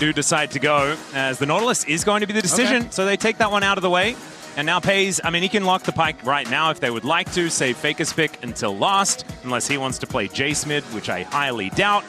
do decide to go, as the Nautilus is going to be the decision. Okay. So they take that one out of the way. And now Pays, I mean, he can lock the Pike right now if they would like to, save Faker's pick until last, unless he wants to play Jace mid, which I highly doubt.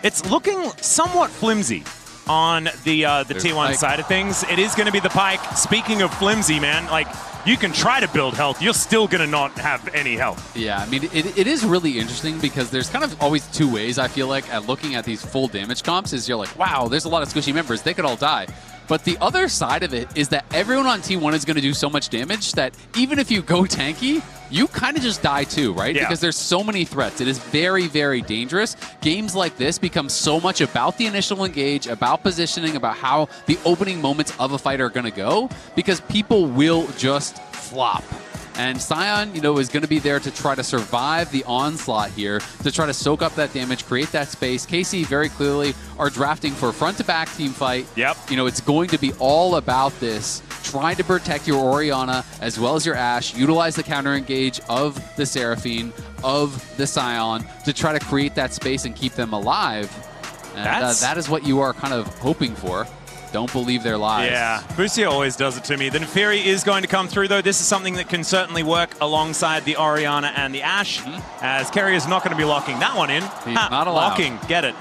It's looking somewhat flimsy on the T1 side of things. It is going to be the Pike. Speaking of flimsy, man, like, you can try to build health, you're still going to not have any health. Yeah, I mean, it is really interesting because there's kind of always two ways, I feel like, at looking at these full damage comps is you're like, wow, there's a lot of squishy members, they could all die. But the other side of it is that everyone on T1 is going to do so much damage that even if you go tanky, you kind of just die too, right? Yeah. Because there's so many threats. It is very, very dangerous. Games like this become so much about the initial engage, about positioning, about how the opening moments of a fight are going to go, because people will just flop. And Sion, you know, is going to be there to try to survive the onslaught here, to try to soak up that damage, create that space. KC very clearly are drafting for a front-to-back team fight. Yep. You know, it's going to be all about this, trying to protect your Orianna as well as your Ashe, utilize the counter-engage of the Seraphine, of the Sion, to try to create that space and keep them alive. And that is what you are kind of hoping for. Don't believe their lies. Yeah, Busio always does it to me. The Neferi is going to come through, though. This is something that can certainly work alongside the Orianna and the Ashe, as Keria is not going to be locking that one in. He's not allowed. Locking, get it.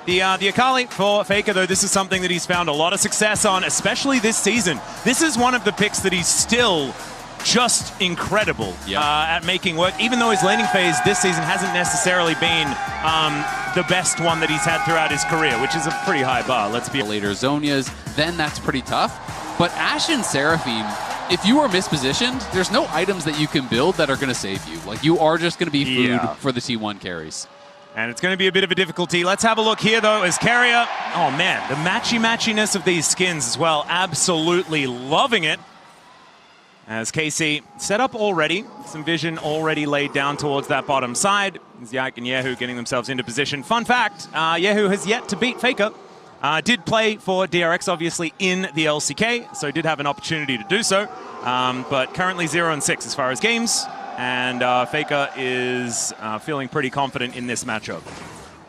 The Akali for Faker, though, this is something that he's found a lot of success on, especially this season. This is one of the picks that he's still just incredible at making work, even though his laning phase this season hasn't necessarily been the best one that he's had throughout his career, which is a pretty high bar. Let's be later Zonias, then that's pretty tough. But Ashe and Seraphine, if you are mispositioned, there's no items that you can build that are going to save you. Like, you are just going to be food for the T1 carries. And it's going to be a bit of a difficulty. Let's have a look here, though, as Keria, oh man, the matchy-matchiness of these skins as well, absolutely loving it. As KC set up already, some vision already laid down towards that bottom side. Yike and Yehu getting themselves into position. Fun fact, Yehu has yet to beat Faker. Did play for DRX, obviously, in the LCK, so did have an opportunity to do so. But currently 0-6 as far as games, and Faker is feeling pretty confident in this matchup.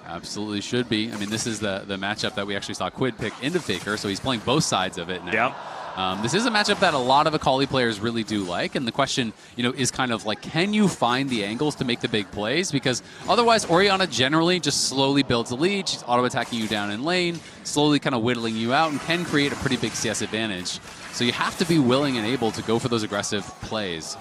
Absolutely should be. I mean, this is the matchup that we actually saw Quid pick into Faker, so he's playing both sides of it now. Yep. This is a matchup that a lot of Akali players really do like, and the question, you know, is kind of like, can you find the angles to make the big plays? Because otherwise, Orianna generally just slowly builds a lead. She's auto-attacking you down in lane, slowly kind of whittling you out, and can create a pretty big CS advantage. So you have to be willing and able to go for those aggressive plays.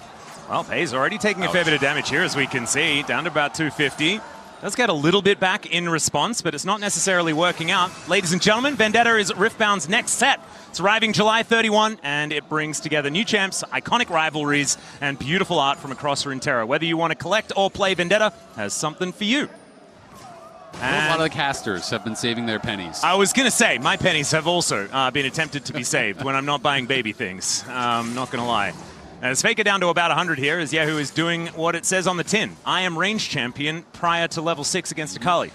Well, Pays already taking a fair bit of damage here, as we can see, down to about 250. Does get a little bit back in response, but it's not necessarily working out. Ladies and gentlemen, Vendetta is Riftbound's next set. It's arriving July 31, and it brings together new champs, iconic rivalries, and beautiful art from across Runeterra. Whether you want to collect or play Vendetta, has something for you. And a lot of the casters have been saving their pennies. I was going to say, my pennies have also been attempted to be saved when I'm not buying baby things. Not going to lie. As Faker down to about 100 here, as Yehu is doing what it says on the tin. I am range champion prior to level 6 against Akali.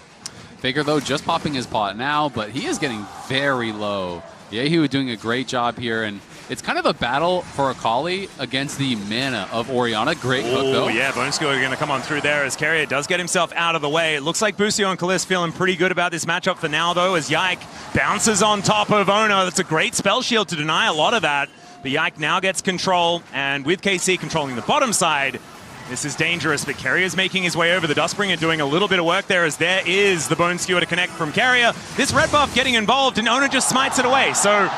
Faker, though, just popping his pot now, but he is getting very low. Yehu doing a great job here, and it's kind of a battle for Akali against the mana of Orianna. Great hook, though. Oh, yeah, Boneskewer are going to come on through there as Keria does get himself out of the way. It looks like Busio and Kalist feeling pretty good about this matchup for now, though, as Yike bounces on top of Oner. That's a great spell shield to deny a lot of that. But Yike now gets control, and with KC controlling the bottom side, this is dangerous, but Keria is making his way over the Dustbringer, doing a little bit of work there, as there is the Bone Skewer to connect from Keria. This red buff getting involved, and Oner just smites it away. So,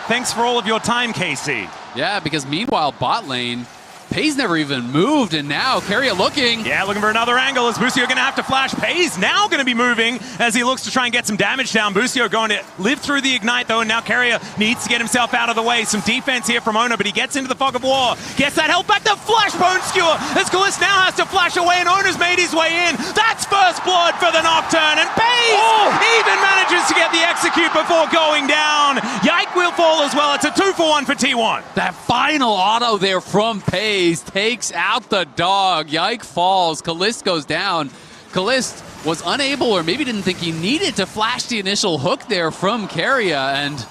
thanks for all of your time, KC. Yeah, because meanwhile, bot lane, Pays never even moved, and now Keria looking. Yeah, looking for another angle, as Busio going to have to flash. Pays now going to be moving as he looks to try and get some damage down. Busio going to live through the ignite, though, and now Keria needs to get himself out of the way. Some defense here from Oner, but he gets into the fog of war. Gets that help back, the flash Bone Skewer, as Kalist now has to flash away, and Oner's made his way in. That's first blood for the Nocturne, and Pays even manages to get the execute before going down. Yike will fall as well. It's a 2-for-1 for T1. That final auto there from Pays takes out the dog. Yike falls. Kalist goes down. Kalist was unable, or maybe didn't think he needed to flash the initial hook there from Keria, and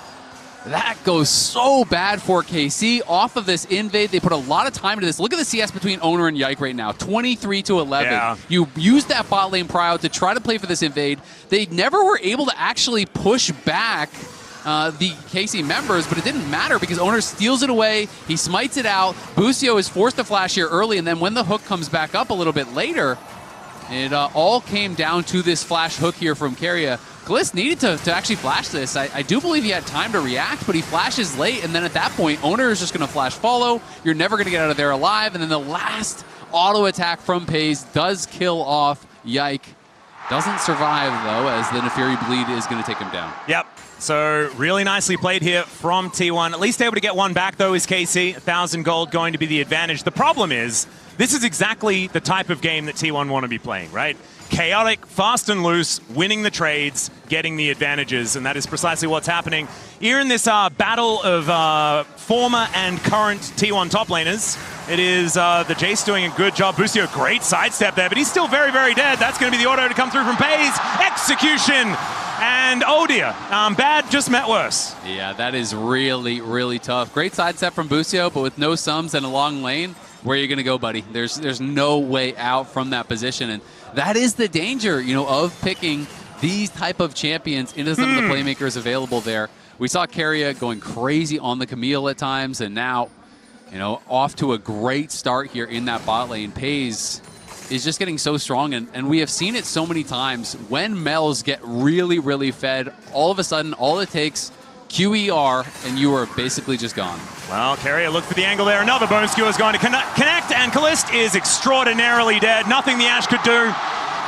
That goes so bad for KC. Off of this invade, they put a lot of time into this. Look at the CS between Oner and Yike right now, 23-11. Yeah. You used that bot lane prio to try to play for this invade. They never were able to actually push back the KC members, but it didn't matter because Oner steals it away. He smites it out. Busio is forced to flash here early, and then when the hook comes back up a little bit later, it all came down to this flash hook here from Keria. Gliss needed to actually flash this. I do believe he had time to react, but he flashes late, and then at that point, Oner is just going to flash follow. You're never going to get out of there alive, and then the last auto attack from Pays does kill off Yike. Doesn't survive, though, as the Neferi Bleed is going to take him down. Yep. So really nicely played here from T1. At least able to get one back, though, is KC. 1,000 gold going to be the advantage. The problem is, this is exactly the type of game that T1 want to be playing, right? Chaotic, fast and loose, winning the trades, getting the advantages, and that is precisely what's happening here in this battle of former and current T1 top laners. It is the Jace doing a good job. Busio, great sidestep there, but he's still very, very dead. That's going to be the auto to come through from Pays. Execution! And oh dear, bad just met worse. Yeah, that is really, really tough. Great sidestep from Busio, but with no sums and a long lane, where are you going to go, buddy? There's no way out from that position, and that is the danger, of picking these type of champions into some of the playmakers available there. We saw Keria going crazy on the Camille at times, and now, off to a great start here in that bot lane. Pays is just getting so strong, and we have seen it so many times. When Mels get really, really fed, all of a sudden, all it takes, QER, and you are basically just gone. Well, Keria looked for the angle there. Another bone skewer is going to connect, and Kalist is extraordinarily dead. Nothing the Ashe could do.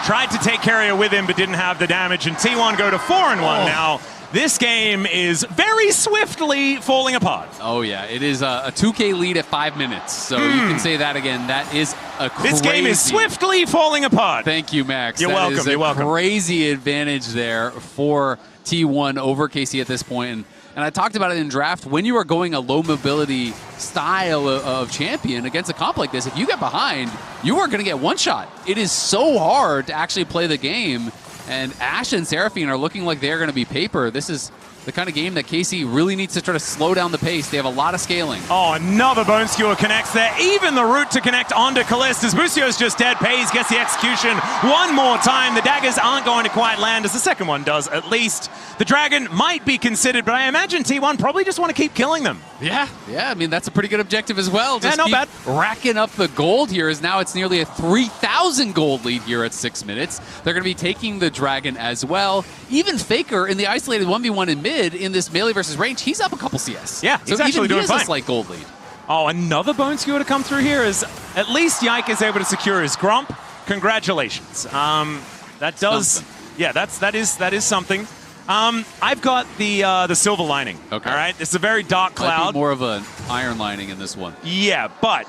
Tried to take Keria with him, but didn't have the damage, and T1 go to 4-1 now. This game is very swiftly falling apart. Oh, yeah. It is a 2K lead at 5 minutes, so you can say that again. That is a crazy... This game is swiftly falling apart. Thank you, Max. You're welcome. You're welcome. Crazy advantage there for T1 over KC at this point. And I talked about it in draft. When you are going a low mobility style of champion against a comp like this, if you get behind, you are going to get one shot. It is so hard to actually play the game. And Ashe and Seraphine are looking like they're going to be paper. This is the kind of game that KC really needs to try to slow down the pace. They have a lot of scaling. Oh, another bone skewer connects there. Even the route to connect onto Kalist as Busio's just dead. Pays gets the execution one more time. The daggers aren't going to quite land, as the second one does at least. The dragon might be considered, but I imagine T1 probably just want to keep killing them. Yeah. I mean, that's a pretty good objective as well. Just not bad. Racking up the gold here, as now it's nearly a 3,000 gold lead here at 6 minutes. They're going to be taking the dragon as well. Even Faker in the isolated 1v1 in mid in this melee versus range, he's up a couple CS. Yeah, he's actually doing fine. A slight gold lead. Oh, another bone skewer to come through here is at least Yike is able to secure his Grump. Congratulations. That does, something. Yeah, that is something. I've got the silver lining. Okay. All right, it's a very dark cloud. Might be more of an iron lining in this one. Yeah, but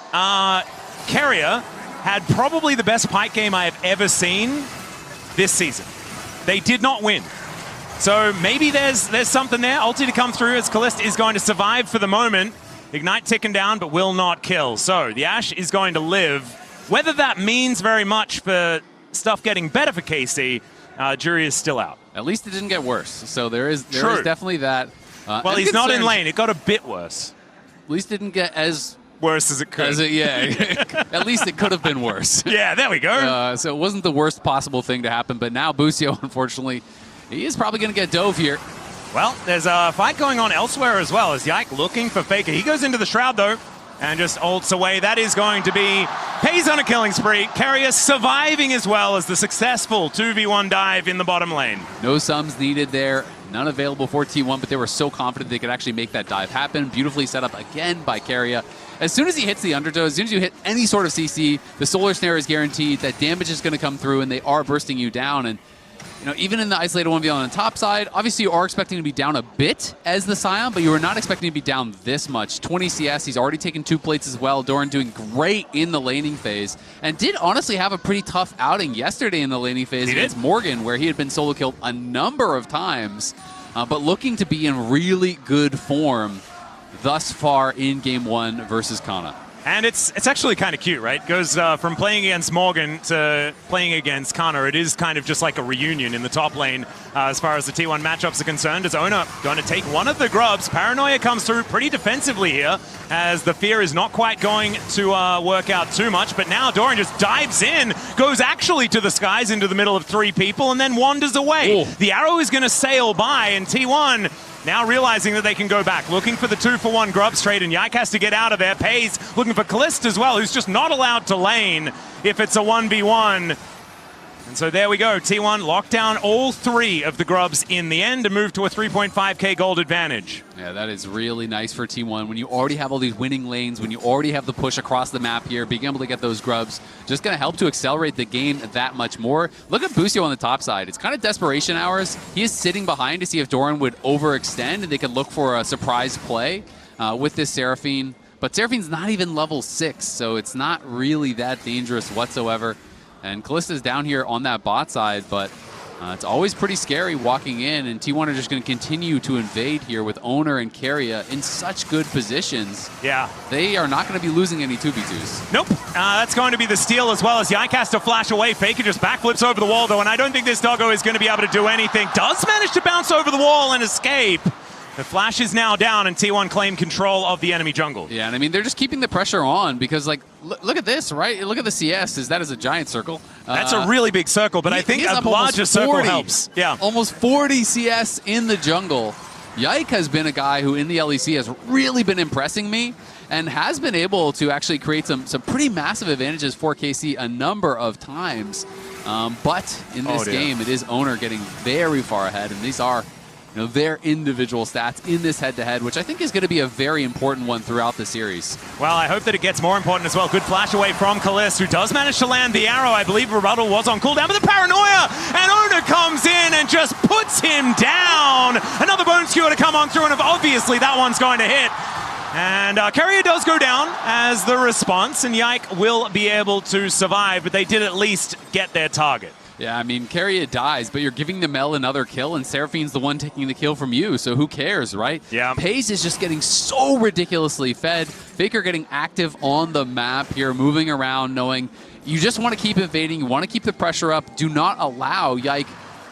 Keria had probably the best Pyke game I have ever seen this season. They did not win. So maybe there's something there. Ulti to come through as Kalist is going to survive for the moment. Ignite ticking down, but will not kill. So the Ashe is going to live. Whether that means very much for stuff getting better for KC, jury is still out. At least it didn't get worse. So there is definitely that. Well, he's not in lane. It got a bit worse. At least it didn't get as worse as it could. At least it could have been worse. Yeah, there we go. So it wasn't the worst possible thing to happen. But now Busio, unfortunately, he is probably going to get dove here. Well, there's a fight going on elsewhere as well, as Yike looking for Faker. He goes into the Shroud, though, and just ults away. That is going to be Pays on a killing spree. Keria surviving as well as the successful 2v1 dive in the bottom lane. No sums needed there. None available for T1, but they were so confident they could actually make that dive happen. Beautifully set up again by Keria. As soon as he hits the undertow, as soon as you hit any sort of CC, the Solar Snare is guaranteed. That damage is going to come through, and they are bursting you down. And even in the isolated 1v1 on the top side, obviously you are expecting to be down a bit as the Scion, but you are not expecting to be down this much. 20 CS, he's already taken 2 plates as well. Doran doing great in the laning phase, and did honestly have a pretty tough outing yesterday in the laning phase against Morgan, where he had been solo killed a number of times, but looking to be in really good form thus far in Game 1 versus Kana. And it's actually kind of cute, right? Goes from playing against Morgan to playing against Kana. It is kind of just like a reunion in the top lane as far as the T1 matchups are concerned, as Oner going to take one of the grubs. Paranoia comes through pretty defensively here, as the fear is not quite going to work out too much. But now Doran just dives in, goes actually to the skies into the middle of 3 people, and then wanders away. Ooh. The arrow is going to sail by, and T1 now realizing that they can go back, looking for the 2-for-1 grubs trade, and Yike has to get out of there. Pays looking for Callista as well, who's just not allowed to lane if it's a 1v1. And so there we go. T1 locked down all 3 of the grubs in the end to move to a 3.5k gold advantage. Yeah, that is really nice for T1. When you already have all these winning lanes, when you already have the push across the map here, being able to get those grubs, just going to help to accelerate the game that much more. Look at Busio on the top side. It's kind of desperation hours. He is sitting behind to see if Doran would overextend, and they could look for a surprise play with this Seraphine. But Seraphine's not even level 6, so it's not really that dangerous whatsoever. And Callista's down here on that bot side, but it's always pretty scary walking in, and T1 are just going to continue to invade here with Oner and Keria in such good positions. Yeah. They are not going to be losing any 2v2s. Nope. That's going to be the steal as well, as Yike has to flash away. Faker just backflips over the wall, though, and I don't think this doggo is going to be able to do anything. Does manage to bounce over the wall and escape. The flash is now down, and T1 claim control of the enemy jungle. Yeah, and I mean, they're just keeping the pressure on because, like, look at this, right? Look at the CS. That is a giant circle. That's a really big circle, but I think a larger circle helps. Yeah. Almost 40 CS in the jungle. Yike has been a guy who in the LEC has really been impressing me and has been able to actually create some pretty massive advantages for KC a number of times. But in this game, it is Oner getting very far ahead, and these are their individual stats in this head-to-head, which I think is going to be a very important one throughout the series. Well, I hope that it gets more important as well. Good flash away from Callista, who does manage to land the arrow. I believe Rebuttal was on cooldown, but the Paranoia, and Oner comes in and just puts him down. Another bone skewer to come on through, and obviously that one's going to hit. And Keria does go down as the response, and Yike will be able to survive, but they did at least get their target. Yeah, I mean, Keria dies, but you're giving the Mel another kill, and Seraphine's the one taking the kill from you, so who cares, right? Yeah. Pays is just getting so ridiculously fed. Faker getting active on the map here, moving around, knowing you just want to keep invading, you want to keep the pressure up. Do not allow Yike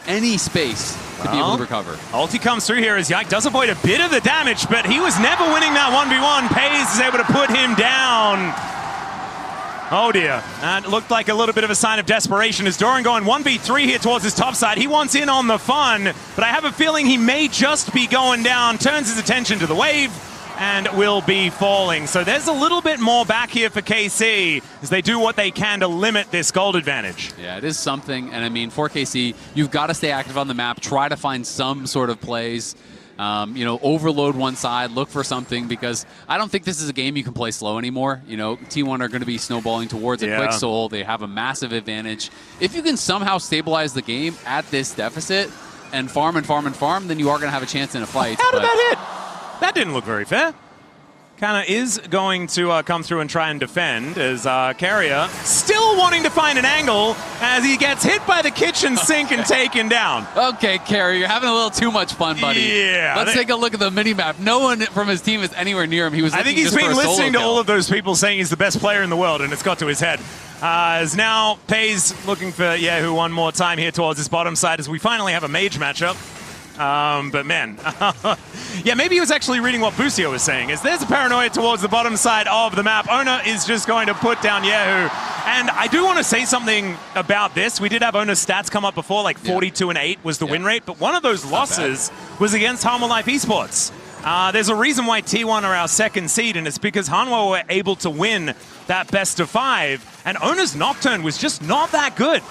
any space to be able to recover. Ulti comes through here as Yike does avoid a bit of the damage, but he was never winning that 1v1. Pays is able to put him down. Oh dear, that looked like a little bit of a sign of desperation as Doran going 1v3 here towards his top side. He wants in on the fun, but I have a feeling he may just be going down, turns his attention to the wave, and will be falling. So there's a little bit more back here for KC as they do what they can to limit this gold advantage. Yeah, it is something, and I mean, for KC, you've got to stay active on the map, try to find some sort of plays. Overload one side, look for something, because I don't think this is a game you can play slow anymore. T1 are going to be snowballing towards a quick soul. They have a massive advantage. If you can somehow stabilize the game at this deficit and farm and farm and farm, then you are going to have a chance in a fight. How did that hit? That didn't look very fair. Kana is going to come through and try and defend as Keria still wanting to find an angle as he gets hit by the kitchen sink and taken down. Okay, Keria, you're having a little too much fun, buddy. Yeah. Let's take a look at the mini-map. No one from his team is anywhere near him. I think he's been listening to all of those people saying he's the best player in the world, and it's got to his head. As now Pays looking for Yahoo one more time here towards his bottom side as we finally have a mage matchup. But man, yeah, maybe he was actually reading what Busio was saying. Is there's a Paranoia towards the bottom side of the map. Oner is just going to put down Yahoo. And I do want to say something about this. We did have Oner's stats come up before, like 42-8 was the win rate, but one of those losses was against Hanwha Life Esports. There's a reason why T1 are our second seed, and it's because Hanwha were able to win that best of 5, and Oner's Nocturne was just not that good.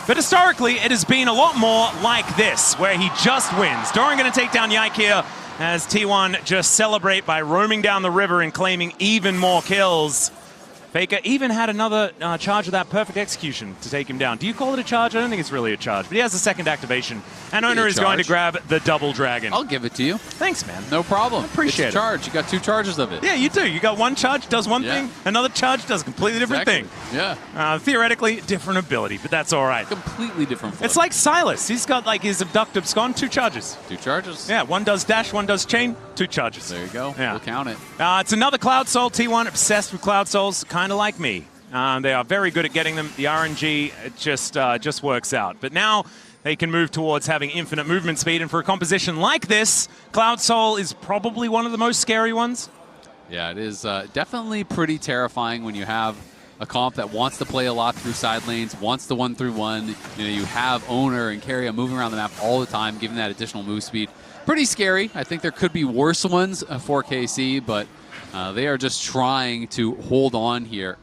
But historically, it has been a lot more like this, where he just wins. Doran going to take down Yike here as T1 just celebrate by roaming down the river and claiming even more kills. Faker even had another charge of that perfect execution to take him down. Do you call it a charge? I don't think it's really a charge, but he has a second activation. And Oner is going to grab the double dragon. I'll give it to you. Thanks, man. No problem. Appreciate it's a charge. You got 2 charges of it. Yeah, you do. You got one charge, does one thing. Another charge does a completely different thing. Yeah. Theoretically, different ability, but that's all right. Completely different flip. It's like Silas. He's got like his abduct abscond, 2 charges. 2 charges. Yeah, one does dash, one does chain, 2 charges. There you go. Yeah. We'll count it. It's another Cloud Soul. T1 obsessed with Cloud Souls, kind of like me. They are very good at getting them. The RNG, it just works out. But now they can move towards having infinite movement speed. And for a composition like this, Cloud Soul is probably one of the most scary ones. Yeah, it is definitely pretty terrifying when you have a comp that wants to play a lot through side lanes, wants the 1-3-1. You know, you have Oner and Keria moving around the map all the time, giving that additional move speed. Pretty scary. I think there could be worse ones for KC, but they are just trying to hold on here.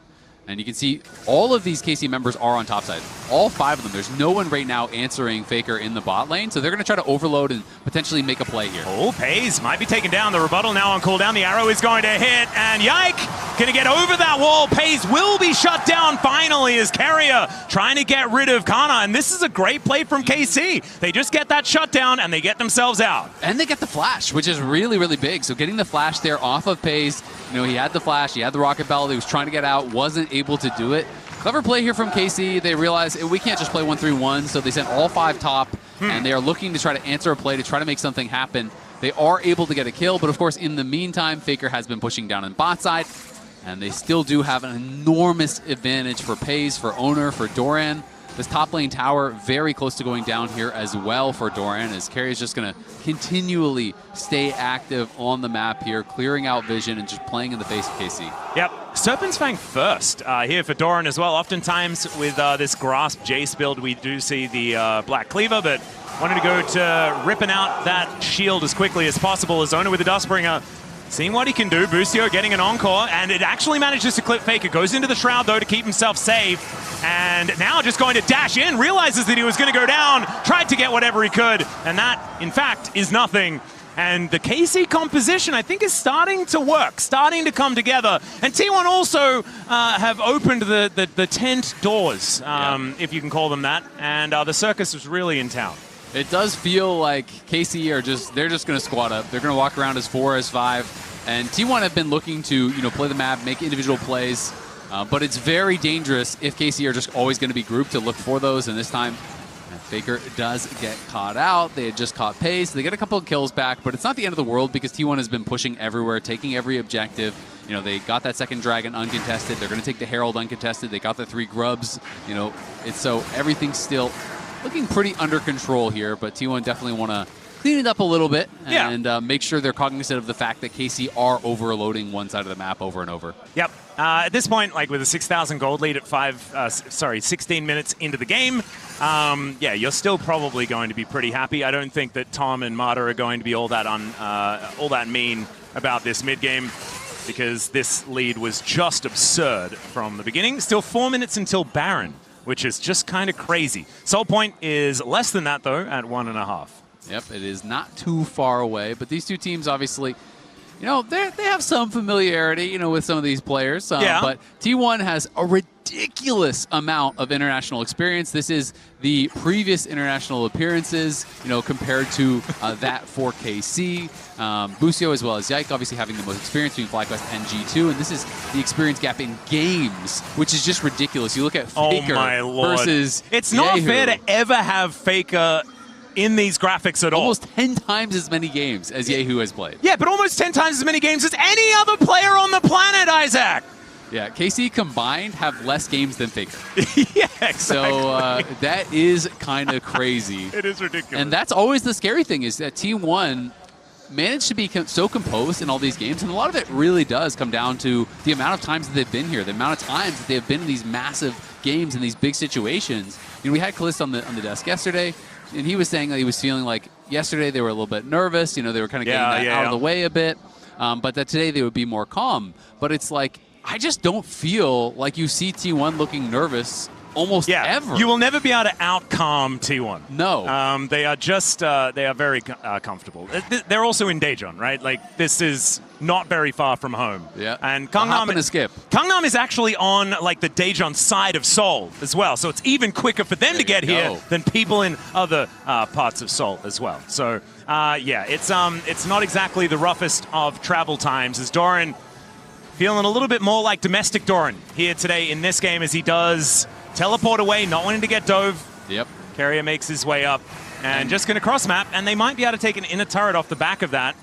And you can see all of these KC members are on top side. All 5 of them. There's no one right now answering Faker in the bot lane, so they're going to try to overload and potentially make a play here. Oh, Pays might be taken down. The rebuttal now on cooldown. The arrow is going to hit, and Yike going to get over that wall. Pays will be shut down finally as Keria trying to get rid of Kana, and this is a great play from KC. They just get that shutdown, and they get themselves out. And they get the flash, which is really, really big. So getting the flash there off of Pays, you know, he had the flash, he had the rocket belt, he was trying to get out, wasn't able to do it. Clever play here from KC. They realized we can't just play 1-3-1, so they sent all 5 top, and they are looking to try to answer a play to try to make something happen. They are able to get a kill, but of course, in the meantime, Faker has been pushing down on bot side, and they still do have an enormous advantage for Pays, for Oner, for Doran. This top lane tower very close to going down here as well for Doran, as Keria is just going to continually stay active on the map here, clearing out vision and just playing in the face of KC. Yep. Serpent's Fang first here for Doran as well. Oftentimes with this Grasp Jace build, we do see the Black Cleaver, but wanted to go to ripping out that shield as quickly as possible as Oner with the Dustbringer. Seeing what he can do. Boostio getting an encore, and it actually manages to clip Faker. Goes into the Shroud, though, to keep himself safe. And now just going to dash in, realizes that he was going to go down, tried to get whatever he could, and that, in fact, is nothing. And the KC composition, I think, is starting to work, starting to come together. And T1 also have opened the tent doors, if you can call them that. And the circus is really in town. It does feel like KC are they're just going to squat up. They're going to walk around as 4, as 5. And T1 have been looking to, play the map, make individual plays. But it's very dangerous if KC are just always going to be grouped to look for those. And this time, Faker does get caught out. They had just caught Pace. They get a couple of kills back, but it's not the end of the world because T1 has been pushing everywhere, taking every objective. They got that second dragon uncontested. They're going to take the Herald uncontested. They got the 3 grubs. So everything's still looking pretty under control here, but T1 definitely want to clean it up a little bit and make sure they're cognizant of the fact that KC are overloading one side of the map over and over. Yep. At this point, like with a 6,000 gold lead at 16 minutes into the game, you're still probably going to be pretty happy. I don't think that Tom and Marta are going to be all that mean about this mid game, because this lead was just absurd from the beginning. Still 4 minutes until Baron, which is just kind of crazy. Soul Point is less than that, though, at 1.5. Yep, it is not too far away. But these two teams, obviously, they have some familiarity, with some of these players. But T1 has a ridiculous amount of international experience. This is the previous international appearances, compared to that for KC. Busio as well as Yike obviously having the most experience between FlyQuest and G2. And this is the experience gap in games, which is just ridiculous. You look at Faker versus It's not fair to ever have Faker in these graphics at all. Almost 10 times as many games as Yehu has played. Yeah, but almost 10 times as many games as any other player on the planet, Isaac. Yeah, KC combined have less games than Faker. Yeah, exactly. So that is kind of crazy. It is ridiculous. And that's always the scary thing, is that T1 managed to be so composed in all these games, and a lot of it really does come down to the amount of times that they've been here, the amount of times that they've been in these massive games in these big situations. We had Callista on the desk yesterday, and he was saying that he was feeling like yesterday they were a little bit nervous. They were kind of getting that out of the way a bit, but that today they would be more calm. But it's like, I just don't feel like you see T1 looking nervous almost ever. You will never be able to out-calm T1. No. They are just, they are very comfortable. They're also in Daejeon, right? Like, this is not very far from home. Yeah. And Gangnam and skip. Gangnam is actually on, like, the Daejeon side of Seoul as well. So it's even quicker for them to get here than people in other parts of Seoul as well. So, it's not exactly the roughest of travel times, as Doran feeling a little bit more like domestic Doran here today in this game, as he does teleport away, not wanting to get dove. Yep. Keria makes his way up and just going to cross map, and they might be able to take an inner turret off the back of that.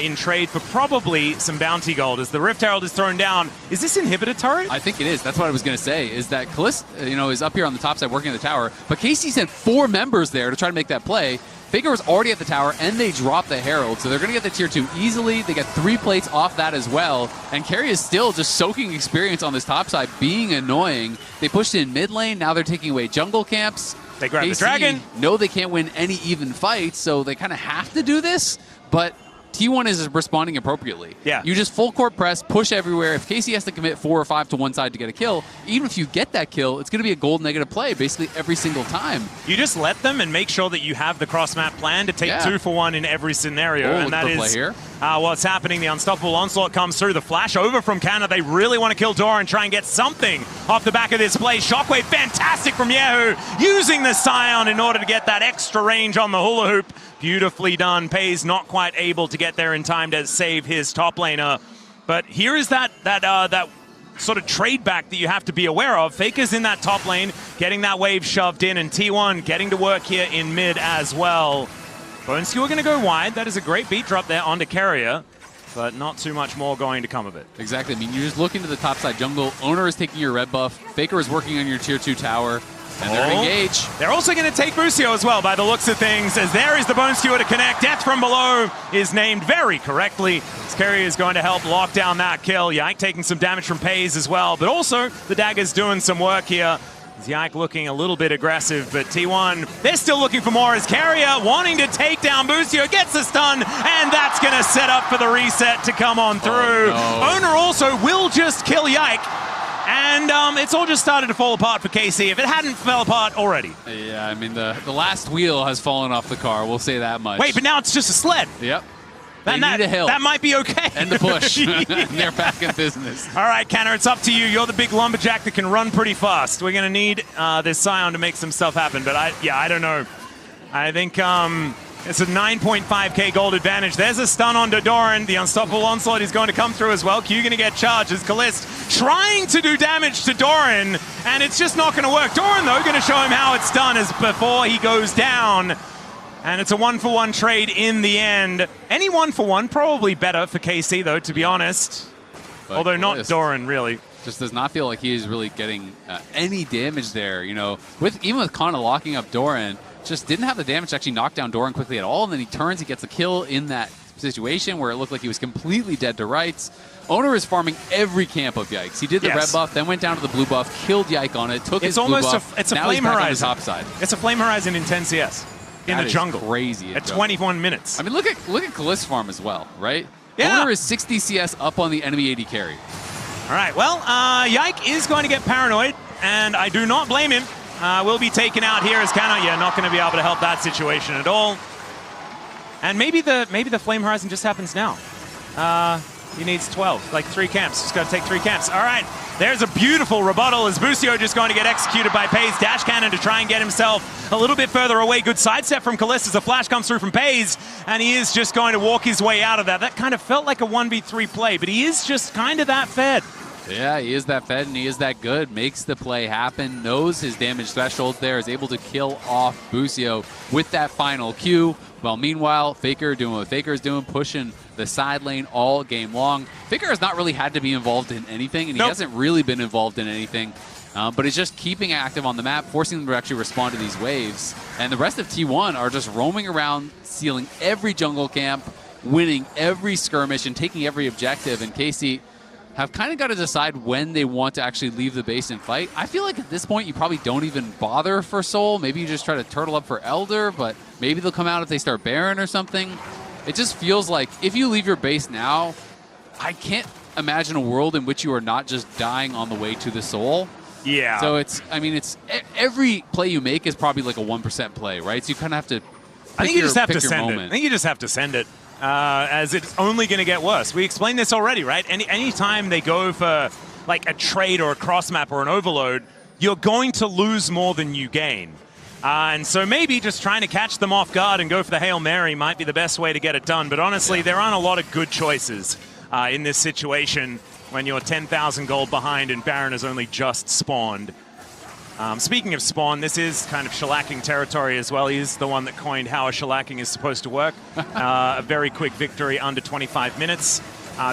in trade for probably some bounty gold as the Rift Herald is thrown down. Is this inhibitor turret? I think it is. That's what I was going to say, is that Kalista, is up here on the top side working the tower, but KC sent 4 members there to try to make that play. Faker was already at the tower, and they drop the Herald, so they're going to get the tier 2 easily. They get 3 plates off that as well, and Keria is still just soaking experience on this top side, being annoying. They pushed in mid lane, now they're taking away jungle camps. They grab the dragon. No, they can't win any even fights, so they kind of have to do this, but T1 is responding appropriately. Yeah. You just full court press, push everywhere. If KC has to commit 4 or 5 to one side to get a kill, even if you get that kill, it's going to be a gold negative play basically every single time. You just let them and make sure that you have the cross-map plan to take 2 for 1 in every scenario. And that is what's happening. The unstoppable onslaught comes through. The flash over from Canna. They really want to kill Dora and try and get something off the back of this play. Shockwave, fantastic from Yehu, using the Scion in order to get that extra range on the hula hoop. Beautifully done. Pays not quite able to get there in time to save his top laner. But here is that sort of trade back that you have to be aware of. Faker's in that top lane, getting that wave shoved in, and T1 getting to work here in mid as well. Bone Skewer going to go wide. That is a great beat drop there onto Keria, but not too much more going to come of it. Exactly. I mean, you just look into the top side jungle. Oner is taking your red buff. Faker is working on your tier 2 tower. And they're going to engage. They're also going to take Busio as well, by the looks of things, as there is the Bone Skewer to connect. Death from below is named very correctly. Keria is going to help lock down that kill. Yike taking some damage from Pays as well, but also the dagger's doing some work here. Yike looking a little bit aggressive, but T1, they're still looking for more as Keria wanting to take down Busio, gets the stun, and that's going to set up for the reset to come on through. Oh, no. Oner also will just kill Yike. And it's all just started to fall apart for KC, if it hadn't fell apart already. Yeah, I mean, the last wheel has fallen off the car, we'll say that much. Wait, but now it's just a sled. Yep. They need a hill. That might be okay. And the push. They're back in business. All right, Canna, it's up to you. You're the big lumberjack that can run pretty fast. We're going to need this Scion to make some stuff happen, but I don't know. I think it's a 9.5k gold advantage. There's a stun on Doran. The unstoppable onslaught is going to come through as well. Q going to get charged as Kalist trying to do damage to Doran, and it's just not going to work. Doran, though, going to show him how it's done as before he goes down. And it's a 1-for-1 trade in the end. Any 1-for-1, probably better for KC, though, to be honest. But although not Doran, really. Just does not feel like he is really getting any damage there. Even with Kana locking up Doran, just didn't have the damage to actually knock down Doran quickly at all, and then he turns, he gets a kill in that situation where it looked like he was completely dead to rights. Oner is farming every camp of Yikes. He did the red buff, then went down to the blue buff, killed Yike on it, took his blue buff. It's a now Flame he's back Horizon. on the top side. It's a Flame Horizon in 10 CS in the jungle. Crazy at 21 minutes. I mean, look at Kalist farm as well, right? Yeah. Oner is 60 CS up on the enemy AD carry. All right, well, Yike is going to get paranoid, and I do not blame him. Will be taken out here as Canna. Yeah, not going to be able to help that situation at all. And maybe the Flame Horizon just happens now. He needs 12, like 3 camps. Just got to take 3 camps. All right, there's a beautiful rebuttal as Busio just going to get executed by Pays. Dash cannon to try and get himself a little bit further away. Good sidestep from Kalist as a flash comes through from Pays, and he is just going to walk his way out of that. That kind of felt like a 1v3 play, but he is just kind of that fed. Yeah, he is that fed and he is that good. Makes the play happen, knows his damage threshold there, is able to kill off Busio with that final Q. Well, meanwhile, Faker doing what Faker's doing, pushing the side lane all game long. Faker has not really had to be involved in anything, and he hasn't really been involved in anything. But he's just keeping active on the map, forcing them to actually respond to these waves. And the rest of T1 are just roaming around, sealing every jungle camp, winning every skirmish, and taking every objective. And KC have kind of got to decide when they want to actually leave the base and fight. I feel like at this point you probably don't even bother for Soul. Maybe you just try to turtle up for Elder, but maybe they'll come out if they start Baron or something. It just feels like if you leave your base now, I can't imagine a world in which you are not just dying on the way to the Soul. Yeah. So it's every play you make is probably like a 1% play, right? So you kind of have to I think you just have to send it. I think you just have to send it. As it's only going to get worse. We explained this already, right? Any time they go for like a trade or a cross map or an overload, you're going to lose more than you gain. And so maybe just trying to catch them off guard and go for the Hail Mary might be the best way to get it done. But honestly, there aren't a lot of good choices in this situation when you're 10,000 gold behind and Baron has only just spawned. Speaking of Spawn, this is kind of shellacking territory as well. He's the one that coined how a shellacking is supposed to work. A very quick victory, under 25 minutes.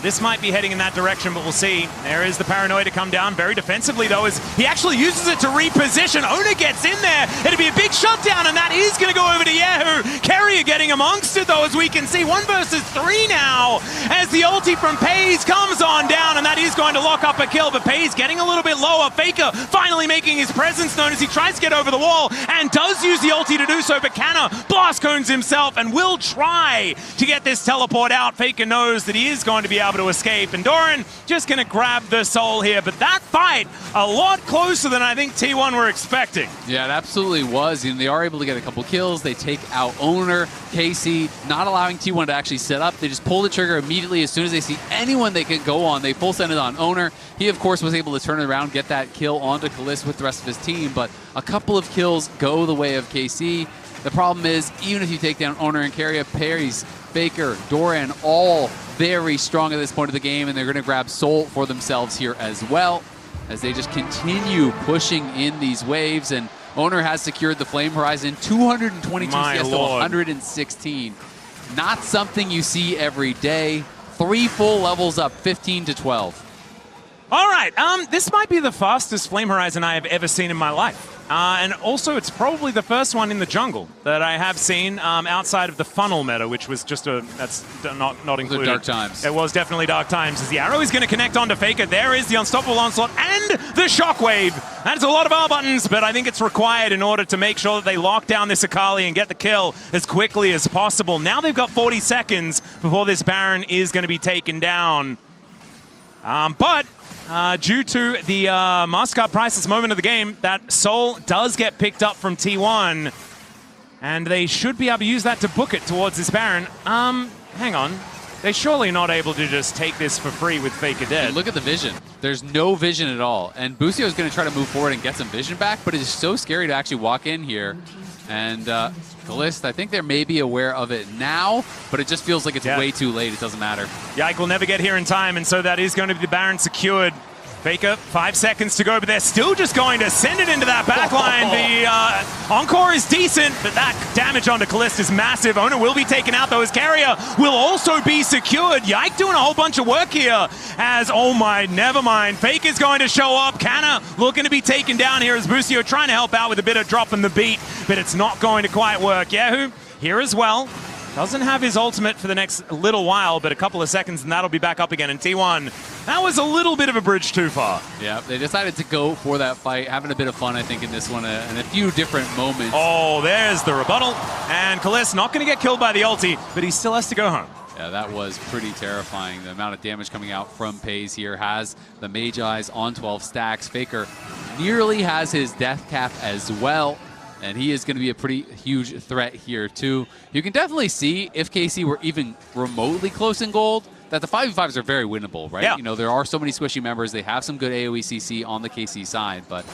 This might be heading in that direction, but we'll see. There is the Paranoia to come down very defensively, though, as he actually uses it to reposition. Oner gets in there. It'll be a big shutdown, and that is going to go over to Yahoo. Keria getting amongst it, though, as we can see. 1 versus 3 now, as the ulti from Pays comes on down, and that is going to lock up a kill, but Pays getting a little bit lower. Faker finally making his presence known as he tries to get over the wall, and does use the ulti to do so, but Canna blast cones himself, and will try to get this teleport out. Faker knows that he is going to be able to escape, and Doran just going to grab the soul here. But that fight, a lot closer than I think T1 were expecting. Yeah, it absolutely was. You know, they are able to get a couple kills. They take out Oner, KC, not allowing T1 to actually set up. They just pull the trigger immediately as soon as they see anyone they can go on. They full send it on Oner. He, of course, was able to turn it around, get that kill onto Kalist with the rest of his team, but a couple of kills go the way of KC. The problem is, even if you take down Oner and Keria, Perry's, Faker, Doran, all very strong at this point of the game, and they're going to grab Soul for themselves here as well, as they just continue pushing in these waves. And Oner has secured the Flame Horizon, 222 CS to 116. Not something you see every day. 3 full levels up, 15 to 12. All right, this might be the fastest Flame Horizon I have ever seen in my life. And also, it's probably the first one in the jungle that I have seen outside of the funnel meta, which was just that's not included. Dark times. It was definitely dark times, as the arrow is going to connect onto Faker. There is the Unstoppable Onslaught and the Shockwave. That's a lot of R buttons, but I think it's required in order to make sure that they lock down this Akali and get the kill as quickly as possible. Now they've got 40 seconds before this Baron is going to be taken down. Due to the Mastercard priceless moment of the game, that soul does get picked up from T1, and they should be able to use that to book it towards this Baron. Hang on. They're surely not able to just take this for free with Faker dead. And look at the vision. There's no vision at all. And Busio is going to try to move forward and get some vision back, but it is so scary to actually walk in here. And Kalist, I think they may be aware of it now, but it just feels like it's way too late. It doesn't matter. Yike will never get here in time, and so that is going to be the Baron secured. Faker, 5 seconds to go, but they're still just going to send it into that backline. The Encore is decent, but that damage onto Kalist is massive. Oner will be taken out, though, as Keria will also be secured. Yike doing a whole bunch of work here, as, oh my, never mind. Faker's going to show up. Canna looking to be taken down here, as Busio trying to help out with a bit of drop in the beat, but it's not going to quite work. Yahoo here as well. Doesn't have his ultimate for the next little while, but a couple of seconds and that'll be back up again. And T1, that was a little bit of a bridge too far. Yeah, they decided to go for that fight, having a bit of fun, I think, in this one, and a few different moments. Oh, there's the rebuttal. And Kalist not going to get killed by the ulti, but he still has to go home. Yeah, that was pretty terrifying. The amount of damage coming out from Pays here has the Magi's on 12 stacks. Faker nearly has his death cap as well. And he is going to be a pretty huge threat here, too. You can definitely see, if KC were even remotely close in gold, that the 5v5s are very winnable, right? Yeah. You know, there are so many squishy members. They have some good AoE CC on the KC side, but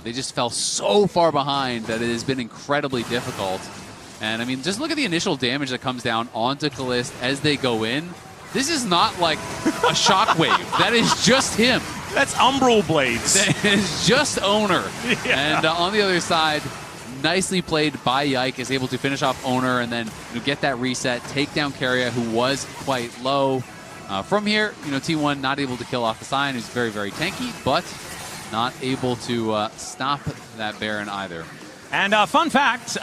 they just fell so far behind that it has been incredibly difficult. And, I mean, just look at the initial damage that comes down onto Kalist as they go in. This is not like a shockwave. That is just him. That's Umbral Blades. That is just Oner. Yeah. And on the other side, nicely played by Yike, is able to finish off Oner and then get that reset, take down Keria, who was quite low. From here, T1 not able to kill off the Sion, who's very, very tanky, but not able to stop that Baron either. And fun fact,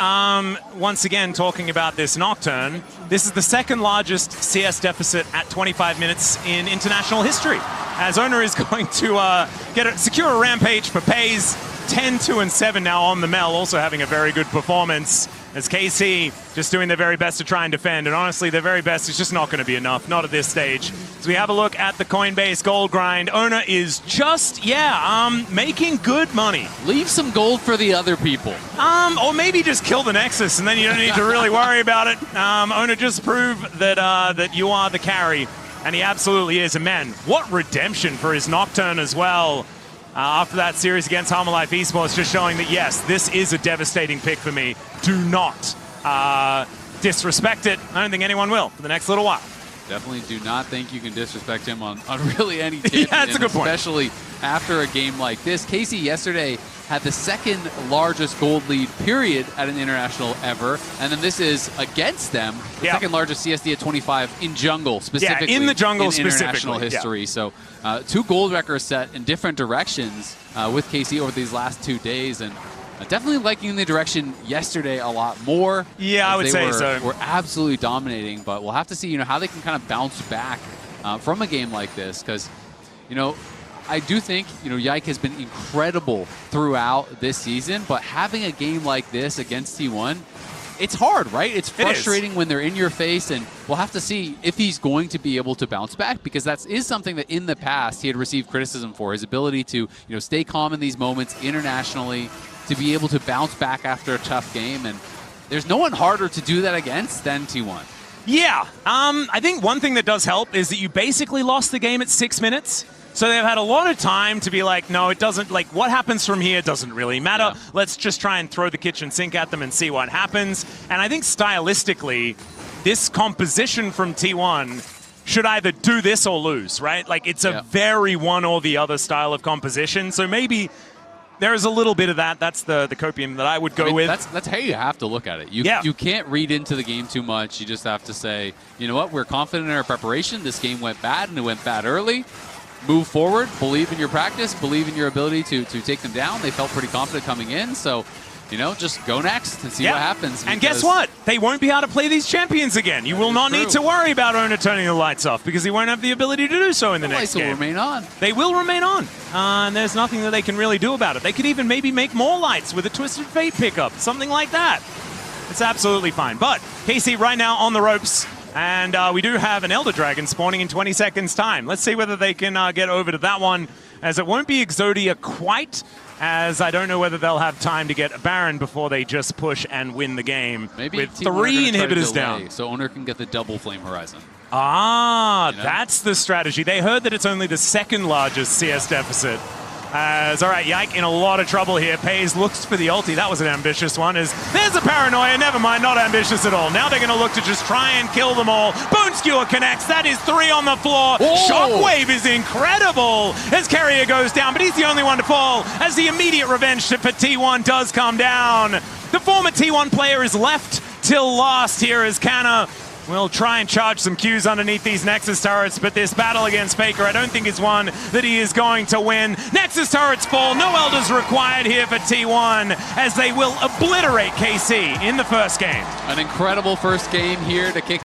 once again, talking about this Nocturne, this is the second largest CS deficit at 25 minutes in international history, as Oner is going to secure a rampage for Pays. 10, 2, and 7 now on the Mel, also having a very good performance, as KC just doing their very best to try and defend. And honestly, their very best is just not going to be enough, not at this stage. As we have a look at the Coinbase gold grind, Oner is just, making good money. Leave some gold for the other people. Or maybe just kill the Nexus, and then you don't need to really worry about it. Oner just proved that, that you are the carry, and he absolutely is. And man, what redemption for his Nocturne as well. After that series against Harmalife Esports, just showing that, yes, this is a devastating pick for me. Do not disrespect it. I don't think anyone will for the next little while. Definitely do not think you can disrespect him on really any tip. Yeah, that's a good point. Especially after a game like this. Casey yesterday had the second largest gold lead period at an international ever, and then this is against them, the second largest CSD at 25 in jungle specifically. Yeah, in the jungle in specifically. International history. So 2 gold records set in different directions with KC over these last 2 days, and definitely liking the direction yesterday a lot more. Yeah, I would say so. We're absolutely dominating, but we'll have to see, how they can kind of bounce back from a game like this, because, I do think, Yike has been incredible throughout this season, but having a game like this against T1, it's hard, right? It's frustrating when they're in your face, and we'll have to see if he's going to be able to bounce back, because that is something that in the past he had received criticism for, his ability to, stay calm in these moments internationally, to be able to bounce back after a tough game, and there's no one harder to do that against than T1. Yeah, I think one thing that does help is that you basically lost the game at 6 minutes. So they've had a lot of time to be like, no, it doesn't, like, what happens from here doesn't really matter. Yeah. Let's just try and throw the kitchen sink at them and see what happens. And I think stylistically, this composition from T1 should either do this or lose, right? Like, it's a very one or the other style of composition. So maybe there is a little bit of that. That's the copium that I would go with. That's how you have to look at it. You can't read into the game too much. You just have to say, you know what, we're confident in our preparation. This game went bad, and it went bad early. Move forward, believe in your practice, believe in your ability to take them down. They felt pretty confident coming in, so, just go next and see what happens. And guess what? They won't be able to play these champions again. You will not need to worry about Oner turning the lights off, because he won't have the ability to do so in the next game. The lights will remain on. They will remain on, and there's nothing that they can really do about it. They could even maybe make more lights with a Twisted Fate pickup, something like that. It's absolutely fine. But KC right now on the ropes. And we do have an Elder Dragon spawning in 20 seconds' time. Let's see whether they can get over to that one, as it won't be Exodia quite, as I don't know whether they'll have time to get a Baron before they just push and win the game. Maybe with 3 inhibitors down. So Oner can get the double Flame Horizon. Ah, that's the strategy. They heard that it's only the second largest CS deficit. All right, Yike in a lot of trouble here. Pays looks for the ulti. That was an ambitious one. There's a Paranoia. Never mind, not ambitious at all. Now they're going to look to just try and kill them all. Bone Skewer connects. That is 3 on the floor. Shockwave is incredible as Keria goes down, but he's the only one to fall as the immediate revenge for T1 does come down. The former T1 player is left till last here as Canna will try and charge some Qs underneath these Nexus turrets, but this battle against Faker I don't think is one that he is going to win. Nexus turrets fall, no Elders required here for T1 as they will obliterate KC in the first game. An incredible first game here to kick